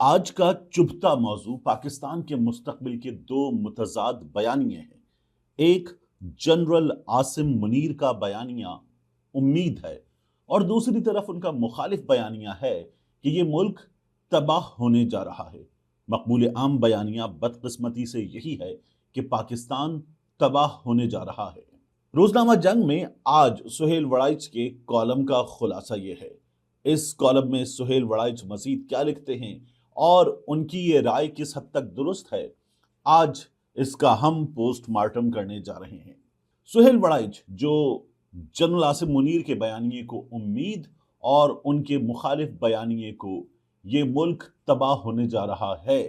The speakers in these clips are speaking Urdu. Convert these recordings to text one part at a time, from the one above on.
آج کا چبھتا موضوع پاکستان کے مستقبل کے دو متضاد بیانیے ہیں۔ ایک جنرل عاصم منیر کا بیانیہ امید ہے اور دوسری طرف ان کا مخالف بیانیہ ہے کہ یہ ملک تباہ ہونے جا رہا ہے۔ مقبول عام بیانیہ بدقسمتی سے یہی ہے کہ پاکستان تباہ ہونے جا رہا ہے۔ روزنامہ جنگ میں آج سہیل وڑائچ کے کالم کا خلاصہ یہ ہے۔ اس کالم میں سہیل وڑائچ مزید کیا لکھتے ہیں اور ان کی یہ رائے کس حد تک درست ہے، آج اس کا ہم پوسٹ مارٹم کرنے جا رہے ہیں۔ سہیل وڑائچ جو جنرل عاصم منیر کے بیانیے کو امید اور ان کے مخالف بیانیے کو یہ ملک تباہ ہونے جا رہا ہے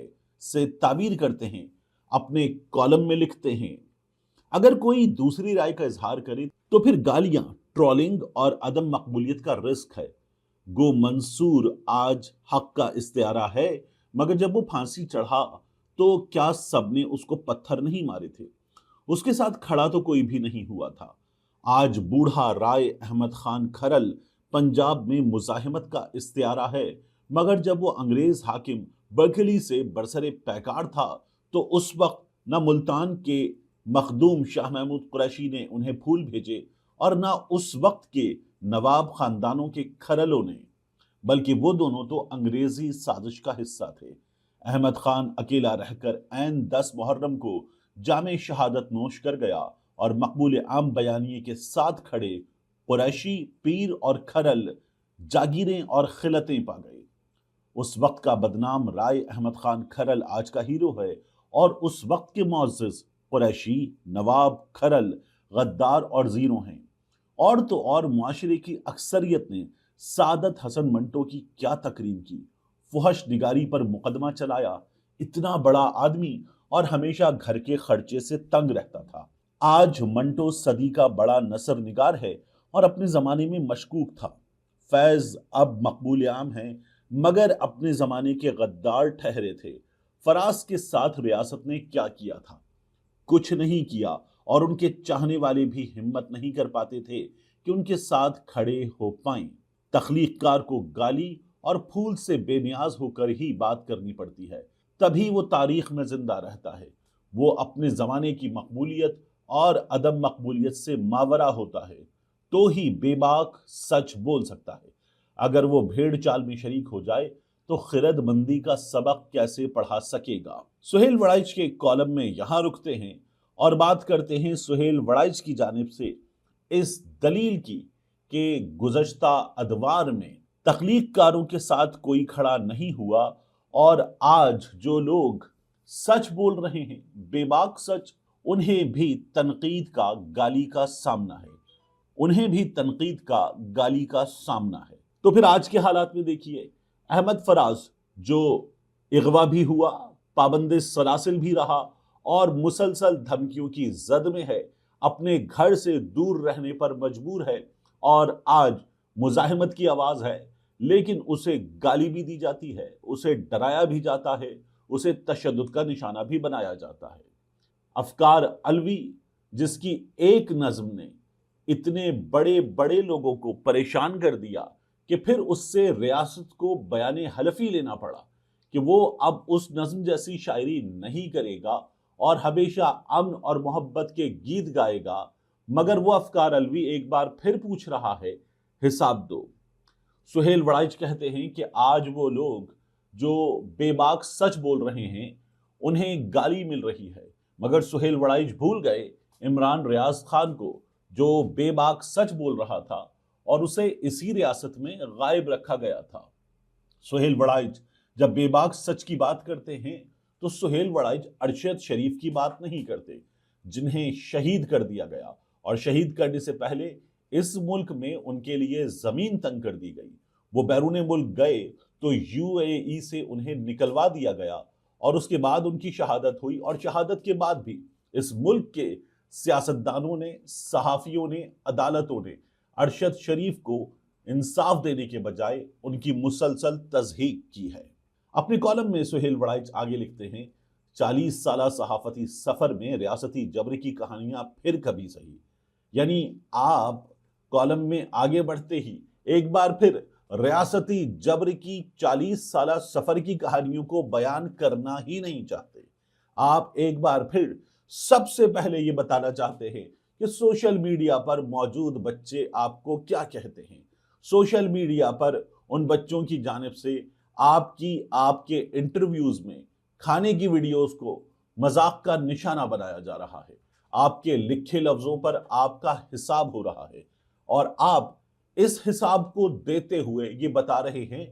سے تعبیر کرتے ہیں، اپنے کالم میں لکھتے ہیں، اگر کوئی دوسری رائے کا اظہار کرے تو پھر گالیاں، ٹرولنگ اور عدم مقبولیت کا رزق ہے۔ گو منصور آج حق کا استعارہ ہے، مگر جب وہ پھانسی چڑھا تو کیا سب نے اس کو پتھر نہیں مارے تھے؟ اس کے ساتھ کھڑا تو کوئی بھی نہیں ہوا تھا۔ آج بوڑھا رائے احمد خان کھرل پنجاب میں مزاحمت کا استعارہ ہے، مگر جب وہ انگریز حاکم برکلی سے برسر پیکار تھا تو اس وقت نہ ملتان کے مخدوم شاہ محمود قریشی نے انہیں پھول بھیجے اور نہ اس وقت کے نواب خاندانوں کے کھرلوں نے، بلکہ وہ دونوں تو انگریزی سازش کا حصہ تھے۔ احمد خان اکیلا رہ کر عین 10 محرم کو جام شہادت نوش کر گیا اور مقبول عام بیانیے کے ساتھ کھڑے قریشی، پیر اور کھرل جاگیریں اور خلتیں پا گئے۔ اس وقت کا بدنام رائے احمد خان کھرل آج کا ہیرو ہے اور اس وقت کے معزز قریشی، نواب، کھرل غدار اور زیرو ہیں۔ اور تو اور معاشرے کی اکثریت نے سعادت حسن منٹو کی کیا تکریم کی، فحش نگاری پر مقدمہ چلایا۔ اتنا بڑا آدمی اور ہمیشہ گھر کے خرچے سے تنگ رہتا تھا۔ آج منٹو صدی کا بڑا نثر نگار ہے اور اپنے زمانے میں مشکوک تھا۔ فیض اب مقبول عام ہیں مگر اپنے زمانے کے غدار ٹھہرے تھے۔ فراز کے ساتھ ریاست نے کیا کیا تھا؟ کچھ نہیں کیا، اور ان کے چاہنے والے بھی ہمت نہیں کر پاتے تھے کہ ان کے ساتھ کھڑے ہو پائیں۔ تخلیق کار کو گالی اور پھول سے بے نیاز ہو کر ہی بات کرنی پڑتی ہے، تبھی وہ تاریخ میں زندہ رہتا ہے۔ وہ اپنے زمانے کی مقبولیت اور عدم مقبولیت سے ماورا ہوتا ہے تو ہی بے باک سچ بول سکتا ہے۔ اگر وہ بھیڑ چال میں شریک ہو جائے تو خرد مندی کا سبق کیسے پڑھا سکے گا؟ سہیل وڑائچ کے کالم میں یہاں رکتے ہیں اور بات کرتے ہیں سہیل وڑائچ کی جانب سے اس دلیل کی کہ گزشتہ ادوار میں تخلیق کاروں کے ساتھ کوئی کھڑا نہیں ہوا اور آج جو لوگ سچ بول رہے ہیں، بے باک سچ، انہیں بھی تنقید کا گالی کا سامنا ہے۔ انہیں بھی تنقید کا گالی کا سامنا ہے۔ تو پھر آج کے حالات میں دیکھیے، احمد فراز جو اغوا بھی ہوا، پابند سلاسل بھی رہا اور مسلسل دھمکیوں کی زد میں ہے، اپنے گھر سے دور رہنے پر مجبور ہے اور آج مزاحمت کی آواز ہے، لیکن اسے گالی بھی دی جاتی ہے، اسے ڈرایا بھی جاتا ہے، اسے تشدد کا نشانہ بھی بنایا جاتا ہے۔ افکار علوی جس کی ایک نظم نے اتنے بڑے بڑے لوگوں کو پریشان کر دیا کہ پھر اس سے ریاست کو بیان حلفی لینا پڑا کہ وہ اب اس نظم جیسی شاعری نہیں کرے گا اور ہمیشہ امن اور محبت کے گیت گائے گا، مگر وہ افکار علوی ایک بار پھر پوچھ رہا ہے، حساب دو۔ سہیل وڑائچ کہتے ہیں کہ آج وہ لوگ جو بے باک سچ بول رہے ہیں انہیں گالی مل رہی ہے، مگر سہیل وڑائچ بھول گئے عمران ریاض خان کو جو بے باک سچ بول رہا تھا اور اسے اسی ریاست میں غائب رکھا گیا تھا۔ سہیل وڑائچ جب بے باک سچ کی بات کرتے ہیں تو سہیل وڑائچ ارشد شریف کی بات نہیں کرتے، جنہیں شہید کر دیا گیا، اور شہید کرنے سے پہلے اس ملک میں ان کے لیے زمین تنگ کر دی گئی۔ وہ بیرون ملک گئے تو UAE سے انہیں نکلوا دیا گیا اور اس کے بعد ان کی شہادت ہوئی، اور شہادت کے بعد بھی اس ملک کے سیاستدانوں نے، صحافیوں نے، عدالتوں نے ارشد شریف کو انصاف دینے کے بجائے ان کی مسلسل تضحیک کی ہے۔ اپنے کالم میں سہیل وڑائچ آگے لکھتے ہیں، 40 سالہ صحافتی سفر میں ریاستی جبر کی کہانیاں پھر کبھی سہی۔ یعنی آپ کالم میں آگے بڑھتے ہی ایک بار پھر ریاستی جبر کی 40 سالہ سفر کی کہانیوں کو بیان کرنا ہی نہیں چاہتے۔ آپ ایک بار پھر سب سے پہلے یہ بتانا چاہتے ہیں کہ سوشل میڈیا پر موجود بچے آپ کو کیا کہتے ہیں۔ سوشل میڈیا پر ان بچوں کی جانب سے آپ کے انٹرویوز میں کھانے کی ویڈیوز کو مذاق کا نشانہ بنایا جا رہا ہے۔ آپ کے لکھے لفظوں پر آپ کا حساب ہو رہا ہے، اور آپ اس حساب کو دیتے ہوئے یہ بتا رہے ہیں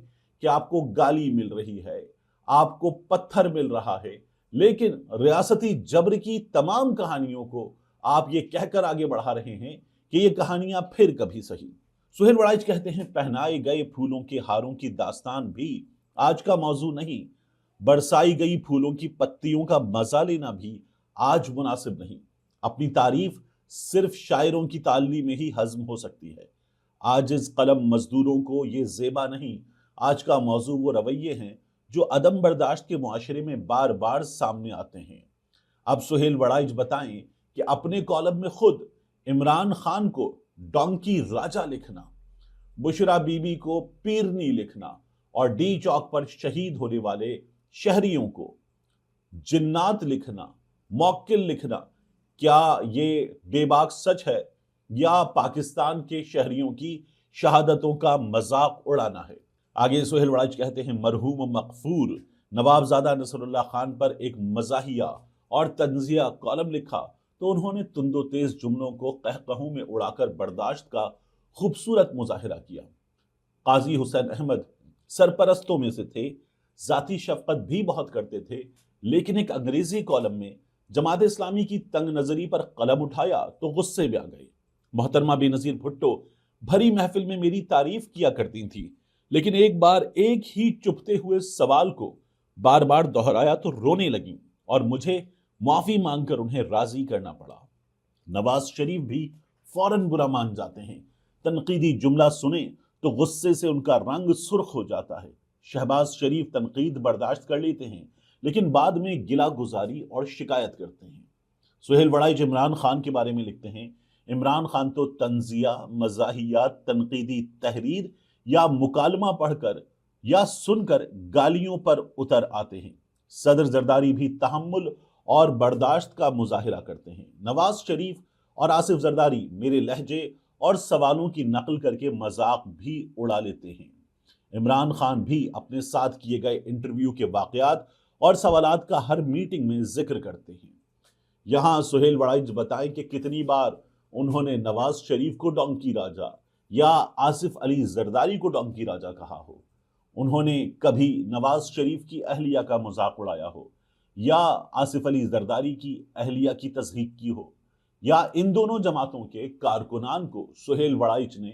کہ آپ کو گالی مل رہی ہے، آپ کو پتھر مل رہا ہے، لیکن ریاستی جبر کی تمام کہانیوں کو آپ یہ کہہ کر آگے بڑھا رہے ہیں کہ یہ کہانیاں پھر کبھی سہی۔ سہیل وڑائچ کہتے ہیں پہنائے گئے پھولوں کے ہاروں کی داستان بھی آج کا موضوع نہیں، برسائی گئی پھولوں کی پتیوں کا مزہ لینا بھی آج مناسب نہیں۔ اپنی تعریف صرف شاعروں کی تعلی میں ہی ہضم ہو سکتی ہے۔ عاجز قلم مزدوروں کو یہ زیبا نہیں۔ آج کا موضوع وہ رویے ہیں جو عدم برداشت کے معاشرے میں بار بار سامنے آتے ہیں۔ اب سہیل وڑائچ بتائیں کہ اپنے کالم میں خود عمران خان کو ڈونکی راجا لکھنا، بشرا بی بی کو پیرنی لکھنا، اور ڈی چوک پر شہید ہونے والے شہریوں کو جنات لکھنا، موکل لکھنا، کیا یہ بے باک سچ ہے یا پاکستان کے شہریوں کی شہادتوں کا مذاق اڑانا ہے؟ آگے سہیل وڑائچ کہتے ہیں مرحوم مغفور نوابزادہ نصر اللہ خان پر ایک مزاحیہ اور طنزیہ کالم لکھا تو انہوں نے تند و تیز جملوں کو قہقہوں میں اڑا کر برداشت کا خوبصورت مظاہرہ کیا۔ قاضی حسین احمد سرپرستوں میں سے تھے، ذاتی شفقت بھی بہت کرتے تھے، لیکن ایک انگریزی کالم میں جماعت اسلامی کی تنگ نظری پر قلم اٹھایا تو غصے میں آ گئے۔ محترمہ بے نظیر بھٹو بھری محفل میں میری تعریف کیا کرتی تھی، لیکن ایک بار ایک ہی چپتے ہوئے سوال کو بار بار دہرایا تو رونے لگیں اور مجھے معافی مانگ کر انہیں راضی کرنا پڑا۔ نواز شریف بھی فوراً برا مان جاتے ہیں، تنقیدی جملہ سنیں تو غصے سے ان کا رنگ سرخ ہو جاتا ہے۔ شہباز شریف تنقید برداشت کر لیتے ہیں، لیکن بعد میں گلہ گزاری اور شکایت کرتے ہیں۔ سہیل وڑائچ عمران خان کے بارے میں لکھتے ہیں عمران خان تو طنزیہ، مزاحیہ، تنقیدی تحریر یا مکالمہ پڑھ کر یا سن کر گالیوں پر اتر آتے ہیں۔ صدر زرداری بھی تحمل اور برداشت کا مظاہرہ کرتے ہیں۔ نواز شریف اور آصف زرداری میرے لہجے اور سوالوں کی نقل کر کے مذاق بھی اڑا لیتے ہیں۔ عمران خان بھی اپنے ساتھ کیے گئے انٹرویو کے واقعات اور سوالات کا ہر میٹنگ میں ذکر کرتے ہیں۔ یہاں سہیل وڑائچ بتائیں کہ کتنی بار انہوں نے نواز شریف کو ڈونکی راجا یا آصف علی زرداری کو ڈونکی راجا کہا ہو، انہوں نے کبھی نواز شریف کی اہلیہ کا مذاق اڑایا ہو یا آصف علی زرداری کی اہلیہ کی تضحیک کی ہو، یا ان دونوں جماعتوں کے کارکنان کو سہیل وڑائچ نے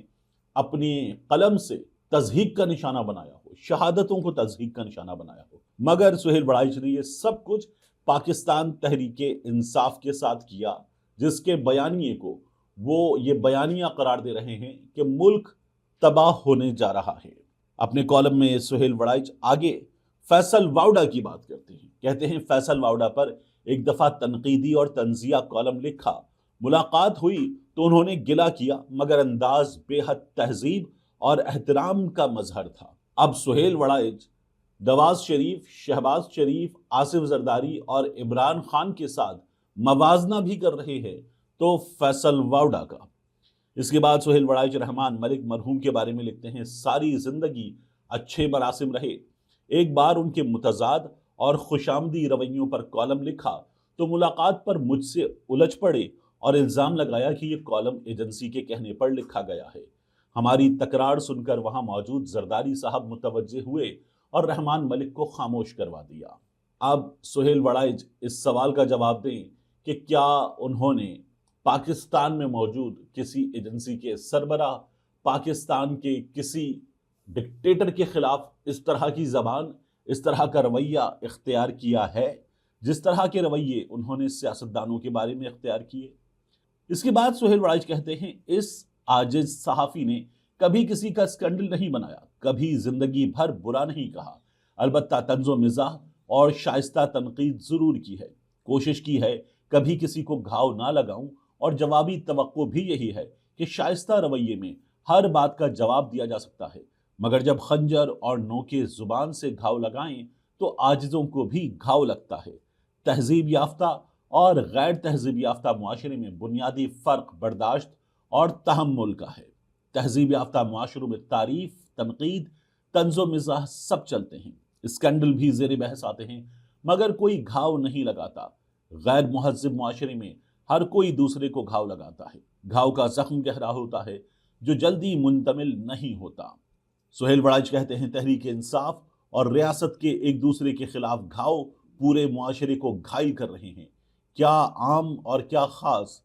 اپنے قلم سے تضحیک کا نشانہ بنایا ہو، شہادتوں کو تضحیک کا نشانہ بنایا ہو۔ مگر سہیل وڑائچ نے یہ سب کچھ پاکستان تحریک انصاف کے ساتھ کیا، جس کے بیانیے کو وہ یہ بیانیہ قرار دے رہے ہیں کہ ملک تباہ ہونے جا رہا ہے۔ اپنے کالم میں سہیل وڑائچ آگے فیصل واؤڈا کی بات کرتے ہیں، کہتے ہیں فیصل واؤڈا پر ایک دفعہ تنقیدی اور طنزیہ کالم لکھا، ملاقات ہوئی تو انہوں نے گلہ کیا، مگر انداز بے حد تہذیب اور احترام کا مظہر تھا۔ اب سہیل وڑائچ نواز شریف، شہباز شریف، آصف زرداری اور عمران خان کے ساتھ موازنہ بھی کر رہے ہیں تو فیصل واؤڈا کا۔ اس کے بعد سہیل وڑائچ رحمان ملک مرحوم کے بارے میں لکھتے ہیں ساری زندگی اچھے مراسم رہے، ایک بار ان کے متضاد اور خوشامدی رویوں پر کالم لکھا تو ملاقات پر مجھ سے الجھ پڑے اور الزام لگایا کہ یہ کالم ایجنسی کے کہنے پر لکھا گیا ہے۔ ہماری تکرار سن کر وہاں موجود زرداری صاحب متوجہ ہوئے اور رحمان ملک کو خاموش کروا دیا۔ اب سہیل وڑائچ اس سوال کا جواب دیں کہ کیا انہوں نے پاکستان میں موجود کسی ایجنسی کے سربراہ، پاکستان کے کسی ڈکٹیٹر کے خلاف اس طرح کی زبان، اس طرح کا رویہ اختیار کیا ہے جس طرح کے رویے انہوں نے سیاستدانوں کے بارے میں اختیار کیے؟ اس کے بعد سہیل وڑائچ کہتے ہیں اس عاجز صحافی نے کبھی کسی کا اسکینڈل نہیں بنایا، کبھی زندگی بھر برا نہیں کہا، البتہ طنز و مزاح اور شائستہ تنقید ضرور کی ہے، کوشش کی ہے کبھی کسی کو گھاؤ نہ لگاؤں، اور جوابی توقع بھی یہی ہے کہ شائستہ رویے میں ہر بات کا جواب دیا جا سکتا ہے، مگر جب خنجر اور نوکے زبان سے گھاؤ لگائیں تو عاجزوں کو بھی گھاؤ لگتا ہے۔ تہذیب یافتہ اور غیر تہذیب یافتہ معاشرے میں بنیادی فرق برداشت اور تحمل کا ہے۔ تہذیب یافتہ معاشروں میں تعریف، تنقید، طنز و مزاح سب چلتے ہیں، اسکینڈل بھی زیر بحث آتے ہیں، مگر کوئی گھاؤ نہیں لگاتا۔ غیر مہذب معاشرے میں ہر کوئی دوسرے کو گھاؤ لگاتا ہے۔ گھاؤ کا زخم گہرا ہوتا ہے جو جلدی منتمل نہیں ہوتا۔ سہیل وڑائچ کہتے ہیں تحریک انصاف اور ریاست کے ایک دوسرے کے خلاف گھاؤ پورے معاشرے کو گھائل کر رہے ہیں۔ کیا عام اور کیا خاص،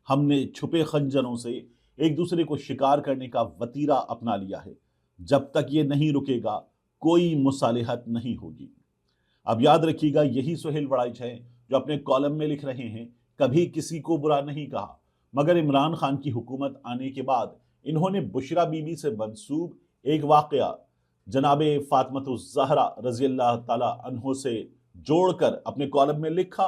ہم نے چھپے خنجروں سے ایک دوسرے کو شکار کرنے کا وتیرہ اپنا لیا ہے۔ جب تک یہ نہیں رکے گا کوئی مصالحت نہیں ہوگی۔ اب یاد رکھیے گا یہی سہیل وڑائچ ہیں جو اپنے کالم میں لکھ رہے ہیں کبھی کسی کو برا نہیں کہا، مگر عمران خان کی حکومت آنے کے بعد انہوں نے بشرا بی بی سے منسوب ایک واقعہ جناب فاطمۃ الزہرا رضی اللہ تعالی عنہ سے جوڑ کر اپنے کالم میں لکھا،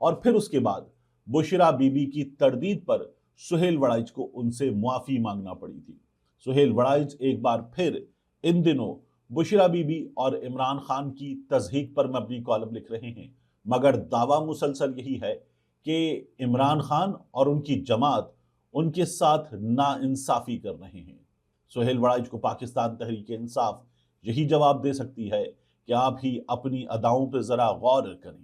اور پھر اس کے بعد بشرا بی بی کی تردید پر سہیل وڑائچ کو ان سے معافی مانگنا پڑی تھی۔ سہیل وڑائچ ایک بار پھر ان دنوں بشرا بی بی اور عمران خان کی تضحیک پر مبنی کالم لکھ رہے ہیں، مگر دعویٰ مسلسل یہی ہے کہ عمران خان اور ان کی جماعت ان کے ساتھ ناانصافی کر رہے ہیں۔ سہیل وڑائچ کو پاکستان تحریک انصاف یہی جواب دے سکتی ہے کہ آپ ہی اپنی اداؤں پہ ذرا غور کریں۔